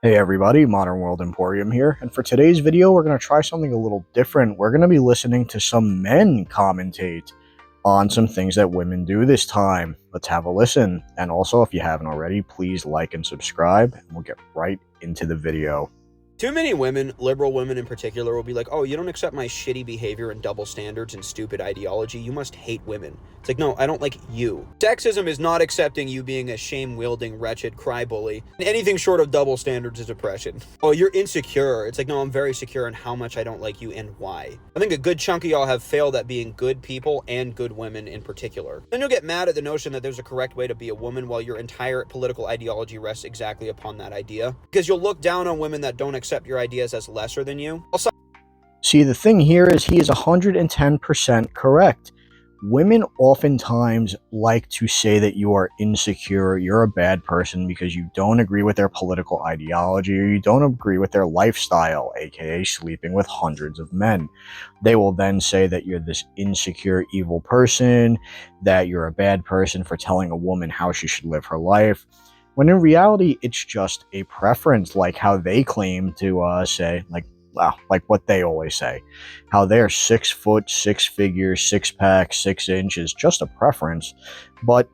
Hey everybody, Modern World Emporium here, and for today's video we're going to try something a little different. We're going to be listening to some men commentate on some things that women do this time. Let's have a listen, and also if you haven't already, please like and subscribe, and we'll get right into the video. Too many women, liberal women in particular, will be like, oh, you don't accept my shitty behavior and double standards and stupid ideology. You must hate women. It's like, no, I don't like you. Sexism is not accepting you being a shame-wielding, wretched cry-bully. Anything short of double standards is oppression. Oh, you're insecure. It's like, no, I'm very secure in how much I don't like you and why. I think a good chunk of y'all have failed at being good people and good women in particular. Then you'll get mad at the notion that there's a correct way to be a woman while your entire political ideology rests exactly upon that idea. Because you'll look down on women that don't accept your ideas as lesser than you. See, the thing here is he is 110% correct. Women oftentimes like to say that you are insecure, you're a bad person because you don't agree with their political ideology or you don't agree with their lifestyle, aka sleeping with hundreds of men. They will then say that you're this insecure, evil person, that you're a bad person for telling a woman how she should live her life, when in reality, it's just a preference, like how they claim to say, like what they always say, how they're 6 foot, 6 figures, 6-pack, 6 inches, just a preference. But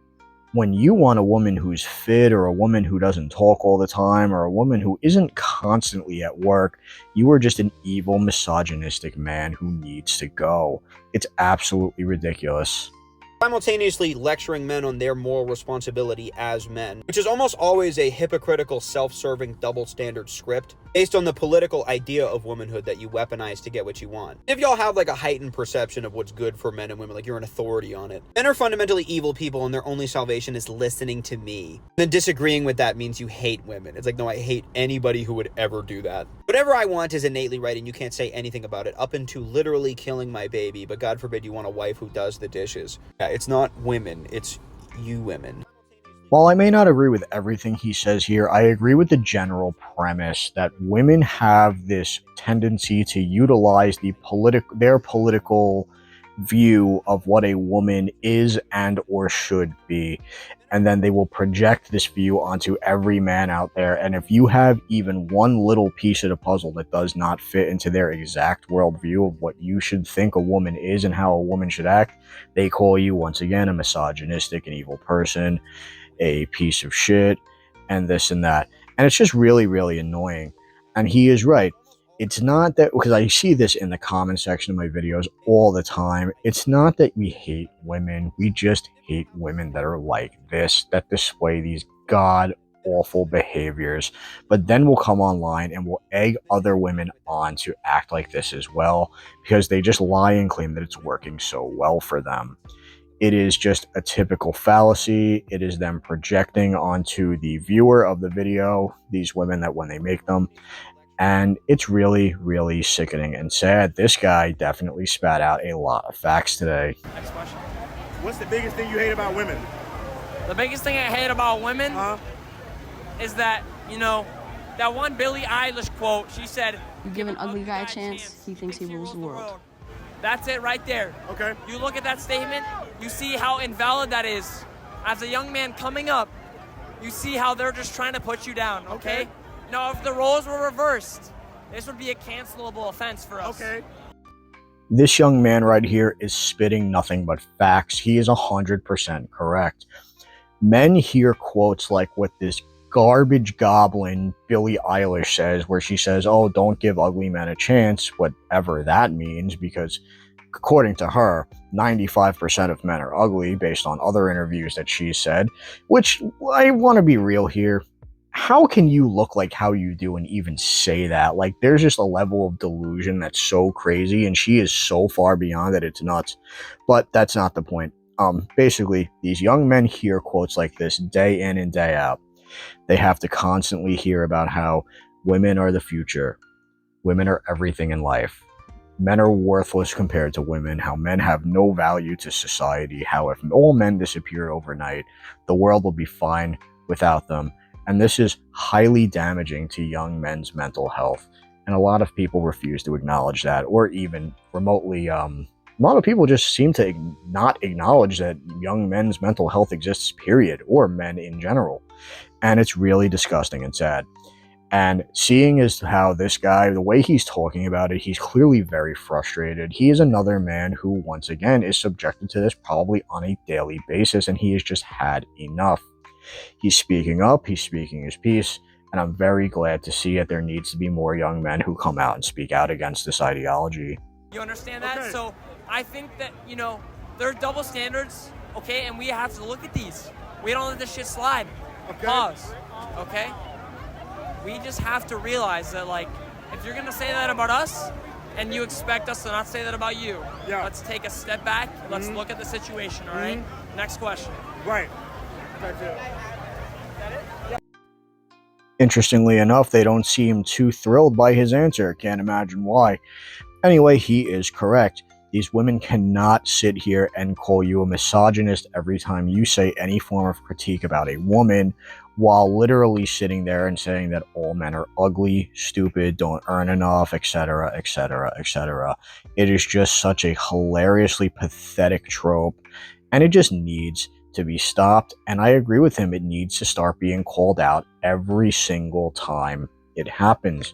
when you want a woman who's fit or a woman who doesn't talk all the time or a woman who isn't constantly at work, you are just an evil, misogynistic man who needs to go. It's absolutely ridiculous. Simultaneously lecturing men on their moral responsibility as men, which is almost always a hypocritical, self-serving, double-standard script based on the political idea of womanhood that you weaponize to get what you want. If y'all have like a heightened perception of what's good for men and women, like you're an authority on it, men are fundamentally evil people and their only salvation is listening to me. And then disagreeing with that means you hate women. It's like, no, I hate anybody who would ever do that. Whatever I want is innately right and you can't say anything about it, up into literally killing my baby, but God forbid you want a wife who does the dishes. Yeah, it's not women, it's you women. While I may not agree with everything he says here, I agree with the general premise that women have this tendency to utilize their political view of what a woman is and or should be, and then they will project this view onto every man out there. And if you have even one little piece of the puzzle that does not fit into their exact worldview of what you should think a woman is and how a woman should act, they call you once again a misogynistic and evil person, a piece of shit, and this and that. And it's just really, really annoying. And he is right. It's not that, because I see this in the comment section of my videos all the time, it's not that we hate women, we just hate women that are like this, that display these god-awful behaviors, but then we'll come online and we'll egg other women on to act like this as well, because they just lie and claim that it's working so well for them. It is just a typical fallacy. It is them projecting onto the viewer of the video, these women, that when they make them. And it's really, really sickening and sad. This guy definitely spat out a lot of facts today. Next question. What's the biggest thing you hate about women? The biggest thing I hate about women is that, you know, that one Billie Eilish quote, she said, You give an ugly guy a chance, he thinks he rules the world. That's it right there. Okay. You look at that statement, you see how invalid that is. As a young man coming up, you see how they're just trying to put you down, okay? Now, if the roles were reversed, this would be a cancelable offense for us. Okay. This young man right here is spitting nothing but facts. He is 100% correct. Men hear quotes like what this garbage goblin Billie Eilish says, where she says, oh, don't give ugly men a chance, whatever that means, because according to her, 95% of men are ugly based on other interviews that she said, which I want to be real here. How can you look like how you do and even say that? Like, there's just a level of delusion that's so crazy, and she is so far beyond that it's nuts. But that's not the point. Basically, these young men hear quotes like this day in and day out. They have to constantly hear about how women are the future. Women are everything in life. Men are worthless compared to women, how men have no value to society, how if all men disappear overnight, the world will be fine without them. And this is highly damaging to young men's mental health. And a lot of people refuse to acknowledge that, or even remotely, a lot of people just seem to not acknowledge that young men's mental health exists, period, or men in general. And it's really disgusting and sad. And seeing as how this guy, the way he's talking about it, he's clearly very frustrated. He is another man who, once again, is subjected to this probably on a daily basis, and he has just had enough. He's speaking up, he's speaking his piece, and I'm very glad to see that there needs to be more young men who come out and speak out against this ideology. You understand that? Okay. So I think that, there are double standards, okay, and we have to look at these. We don't let this shit slide. Okay. Pause, okay? We just have to realize that, like, if you're gonna say that about us, and you expect us to not say that about you, Yeah. let's take a step back, let's look at the situation, all right? Next question. Right. That's it. Interestingly enough, they don't seem too thrilled by his answer. Can't imagine why. Anyway, he is correct. These women cannot sit here and call you a misogynist every time you say any form of critique about a woman, while literally sitting there and saying that all men are ugly, stupid, don't earn enough, etc., etc., etc. It is just such a hilariously pathetic trope, and it just needs to be stopped. And I agree with him, it needs to start being called out every single time it happens.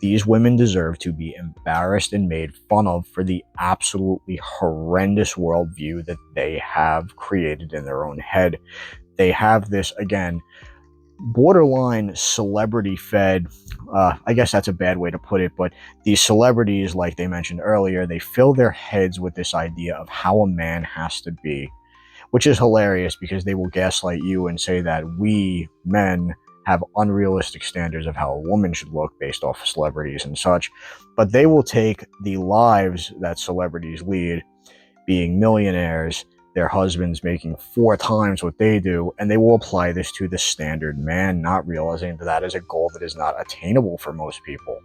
These women deserve to be embarrassed and made fun of for the absolutely horrendous worldview that they have created in their own head. They have this, again, borderline celebrity fed, I guess that's a bad way to put it, but these celebrities, like they mentioned earlier, they fill their heads with this idea of how a man has to be, which is hilarious because they will gaslight you and say that we men have unrealistic standards of how a woman should look based off of celebrities and such. But they will take the lives that celebrities lead, being millionaires, their husbands making 4 times what they do, and they will apply this to the standard man, not realizing that that is a goal that is not attainable for most people.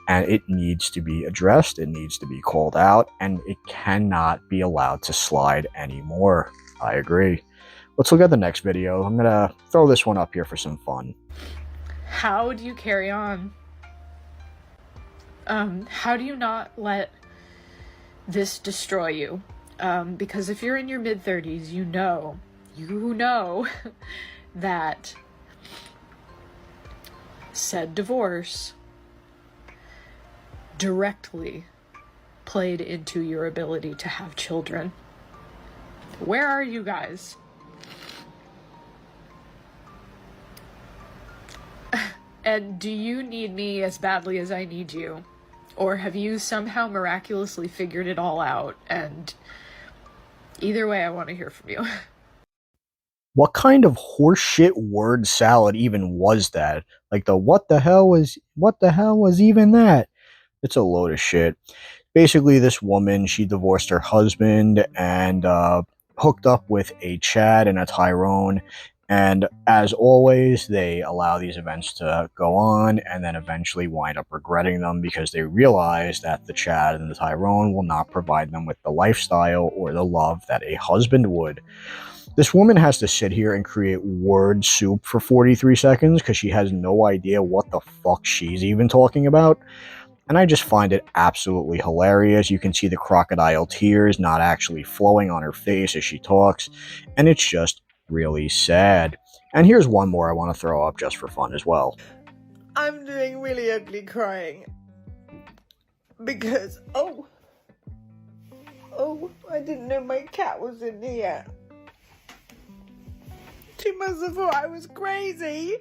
And it needs to be addressed, it needs to be called out, and it cannot be allowed to slide anymore. I agree. Let's look at the next video. I'm gonna throw this one up here for some fun. How do you carry on? How do you not let this destroy you? Because if you're in your mid-30s, you know that said divorce directly played into your ability to have children. Where are you guys? And do you need me as badly as I need you? Or have you somehow miraculously figured it all out? And either way, I want to hear from you. What kind of horseshit word salad even was that? Like the what the hell was even that? It's a load of shit. Basically, this woman, she divorced her husband and hooked up with a Chad and a Tyrone. And as always, they allow these events to go on and then eventually wind up regretting them because they realize that the Chad and the Tyrone will not provide them with the lifestyle or the love that a husband would. This woman has to sit here and create word soup for 43 seconds because she has no idea what the fuck she's even talking about. And I just find it absolutely hilarious. You can see the crocodile tears not actually flowing on her face as she talks, and it's just really sad. And here's one more I want to throw up just for fun as well. I'm doing really ugly crying because I didn't know my cat was in here. 2 months before I was crazy.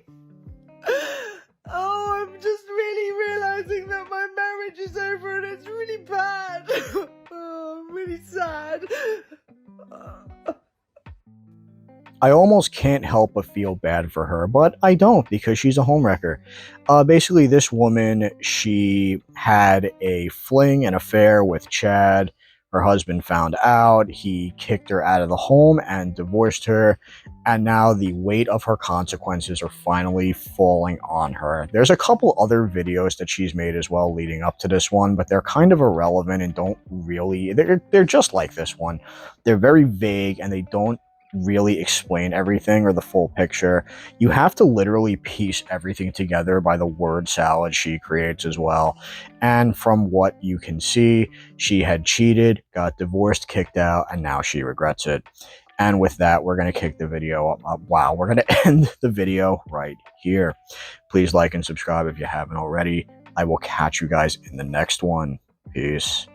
I'm just really realizing that my marriage is over and it's really bad. I'm really sad. I almost can't help but feel bad for her, but I don't because she's a homewrecker. Basically, this woman, she had a fling, an affair with Chad. Her husband found out, he kicked her out of the home and divorced her, and now the weight of her consequences are finally falling on her. There's a couple other videos that she's made as well leading up to this one, but they're kind of irrelevant and don't really, they're just like this one. They're very vague and they don't really explain everything or the full picture. You have to literally piece everything together by the word salad she creates as well. And from what you can see, she had cheated, got divorced, kicked out, and now she regrets it. And with that, we're going to kick the video up. Wow, we're going to end the video right here. Please like and subscribe if you haven't already. I will catch you guys in the next one. Peace.